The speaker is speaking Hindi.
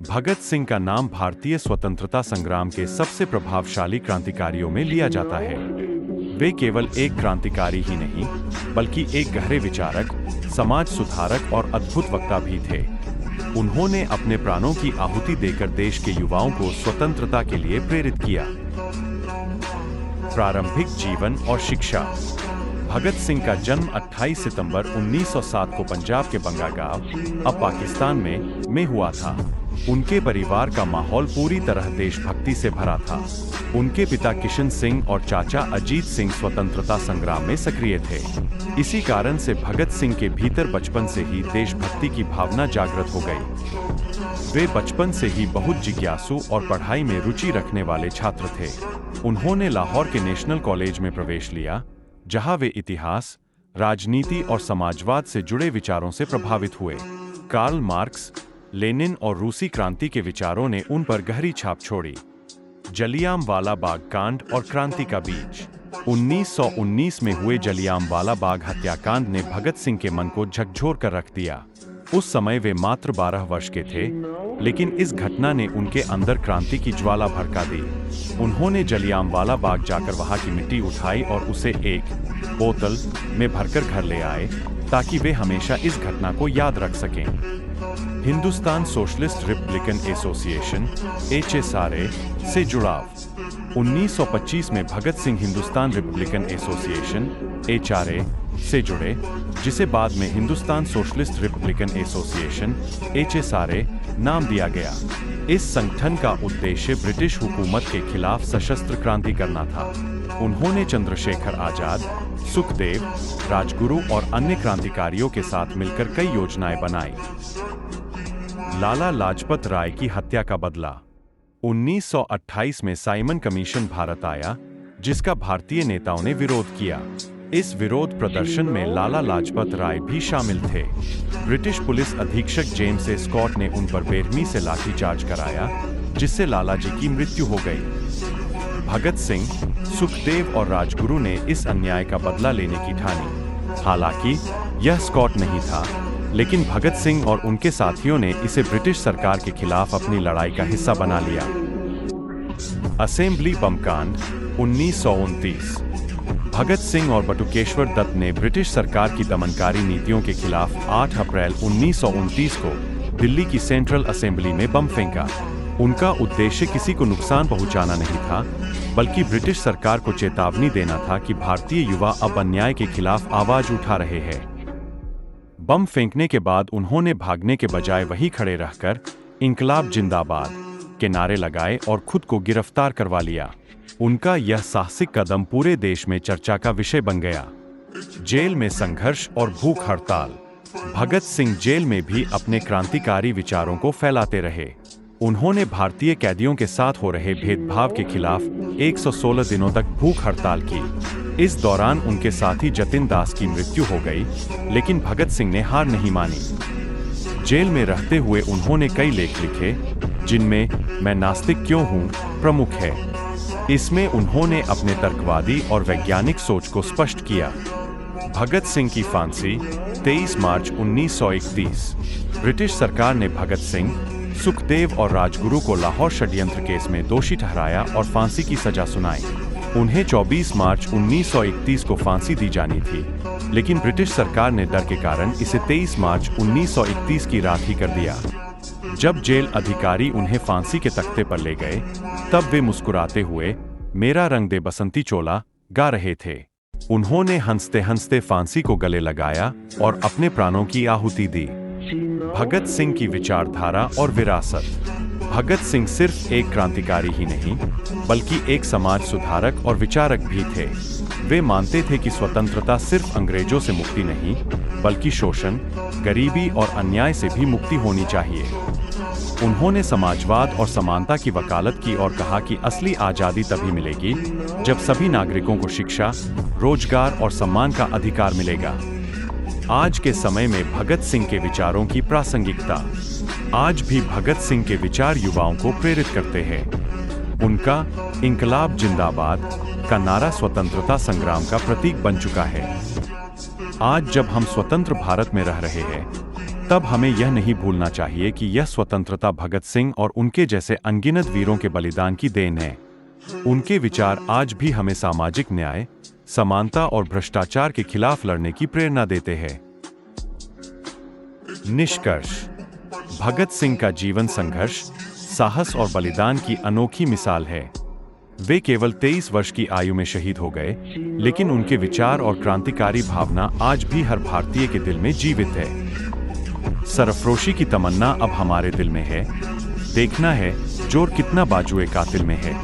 भगत सिंह का नाम भारतीय स्वतंत्रता संग्राम के सबसे प्रभावशाली क्रांतिकारियों में लिया जाता है। वे केवल एक क्रांतिकारी ही नहीं, बल्कि एक गहरे विचारक, समाज सुधारक और अद्भुत वक्ता भी थे। उन्होंने अपने प्राणों की आहुति देकर देश के युवाओं को स्वतंत्रता के लिए प्रेरित किया। प्रारंभिक जीवन और शिक्षा। भगत सिंह का जन्म 28 सितंबर 1907 को पंजाब के बंगागांव, अब पाकिस्तान में हुआ था। उनके परिवार का माहौल पूरी तरह देशभक्ति से भरा था। उनके पिता किशन सिंह और चाचा अजीत सिंह स्वतंत्रता संग्राम में सक्रिय थे। इसी कारण से भगत सिंह के भीतर बचपन से ही देशभक्ति की भावना जागृत हो गई। वे बचपन से ही बहुत जिज्ञासु और पढ़ाई में रुचि रखने वाले छात्र थे। उन्होंने लाहौर के नेशनल कॉलेज में प्रवेश लिया, जहां वे इतिहास, राजनीति और समाजवाद से जुड़े विचारों से प्रभावित हुए। कार्ल मार्क्स, लेनिन और रूसी क्रांति के विचारों ने उन पर गहरी छाप छोड़ी। जलियांवाला बाग कांड और क्रांति का बीज। 1919 में हुए जलियांवाला बाग हत्याकांड ने भगत सिंह के मन को झकझोर कर रख दिया। उस समय वे मात्र 12 वर्ष के थे, लेकिन इस घटना ने उनके अंदर क्रांति की ज्वाला भड़का दी। उन्होंने जलियांवाला बाग जाकर वहां की मिट्टी उठाई और उसे एक बोतल में भरकर घर ले आए, ताकि वे हमेशा इस घटना को याद रख सकें। Hindustan socialist republican association (HSRA) से जुड़ाव। 1925 में Bhagat Singh Hindustan republican association (HRA) से जुड़े, जिसे बाद में Hindustan socialist republican association (HSRA) नाम दिया गया। इस संगठन का उद्देश्य ब्रिटिश हुकूमत के खिलाफ सशस्त्र क्रांति करना था। उन्होंने चंद्रशेखर आजाद, सुखदेव, राजगुरु और अन्य क्रांतिकारियों के साथ मिलकर कई योजनाएं बनाई। लाला लाजपत राय की हत्या का बदला। 1928 में साइमन कमीशन भारत आया, जिसका भारतीय नेताओं ने विरोध किया। इस विरोध प्रदर्शन में लाला लाजपत राय भी शामिल थे। ब्रिटिश पुलिस अधीक्षक जेम्स ए स्कॉट ने उन पर बेरहमी से लाठीचार्ज कराया, जिससे लालाजी की मृत्यु हो गई। भगत सिंह, सुखदेव और राजगुरु ने इस अन्याय का बदला लेने की ठानी। हालांकि यह स्कॉट नहीं था, लेकिन भगत सिंह और उनके साथियों ने इसे ब्रिटिश सरकार के खिलाफ अपनी लड़ाई का हिस्सा बना लिया। असेंबली बम कांड 1929। भगत सिंह और बटुकेश्वर दत्त ने ब्रिटिश सरकार की दमनकारी नीतियों के खिलाफ 8 अप्रैल 1929 को दिल्ली की सेंट्रल असेंबली में बम फेंका। उनका उद्देश्य किसी को नुकसान पहुंचाना नहीं था, बल्कि ब्रिटिश सरकार को चेतावनी देना था कि भारतीय युवा अब अन्याय के खिलाफ आवाज उठा रहे हैं। बम फेंकने के बाद उन्होंने भागने के बजाय वहीं खड़े रहकर इंकलाब जिंदाबाद के नारे लगाए और खुद को गिरफ्तार करवा लिया। उनका यह साहसिक कदम पूरे देश में चर्चा का विषय बन गया। जेल में संघर्ष और भूख हड़ताल। भगत सिंह जेल में भी अपने क्रांतिकारी विचारों को फैलाते रहे। उन्होंने भारतीय कैदियों के साथ हो रहे भेदभाव के खिलाफ 116 दिनों तक भूख हड़ताल की। इस दौरान उनके साथी जतिन दास की मृत्यु हो गई, लेकिन भगत सिंह ने हार नहीं मानी। जेल में रहते हुए उन्होंने कई लेख लिखे, जिनमें मैं नास्तिक क्यों हूँ प्रमुख है। इसमें उन्होंने अपने तर्कवादी और वैज्ञानिक सोच को स्पष्ट किया। भगत सिंह की फांसी 23 मार्च 1931। ब्रिटिश सरकार ने भगत सिंह, सुखदेव और राजगुरु को लाहौर षड्यंत्र केस में दोषी ठहराया और फांसी की सजा सुनाई। उन्हें 24 मार्च 1931 को फांसी दी जानी थी, लेकिन ब्रिटिश सरकार ने डर के कारण इसे 23 मार्च 1931 की रात ही कर दिया। जब जेल अधिकारी उन्हें फांसी के तख्ते पर ले गए, तब वे मुस्कुराते हुए मेरा रंग दे बसंती चोला गा रहे थे। उन्होंने हंसते हंसते फांसी को गले लगाया और अपने प्राणों की आहुति दी। भगत सिंह की विचारधारा और विरासत। भगत सिंह सिर्फ एक क्रांतिकारी ही नहीं, बल्कि एक समाज सुधारक और विचारक भी थे। वे मानते थे कि स्वतंत्रता सिर्फ अंग्रेजों से मुक्ति नहीं, बल्कि शोषण, गरीबी और अन्याय से भी मुक्ति होनी चाहिए। उन्होंने समाजवाद और समानता की वकालत की और कहा कि असली आजादी तभी मिलेगी जब सभी नागरिकों को शिक्षा, रोजगार और सम्मान का अधिकार मिलेगा। आज के समय में भगत सिंह के विचारों की प्रासंगिकता। आज भी भगत सिंह के विचार युवाओं को प्रेरित करते हैं। उनका इंकलाब जिंदाबाद का नारा स्वतंत्रता संग्राम का प्रतीक बन चुका है। आज जब हम स्वतंत्र भारत में रह रहे हैं, तब हमें यह नहीं भूलना चाहिए कि यह स्वतंत्रता भगत सिंह और उनके जैसे अनगिनत वीरों के बलिदान की देन है। उनके विचार आज भी हमें सामाजिक न्याय, समानता और भ्रष्टाचार के खिलाफ लड़ने की प्रेरणा देते हैं। निष्कर्ष: भगत सिंह का जीवन संघर्ष, साहस और बलिदान की अनोखी मिसाल है। वे केवल 23 वर्ष की आयु में शहीद हो गए, लेकिन उनके विचार और क्रांतिकारी भावना आज भी हर भारतीय के दिल में जीवित है। सरफरोशी की तमन्ना अब हमारे दिल में है। देखना है जोर कितना बाजुए कातिल में है।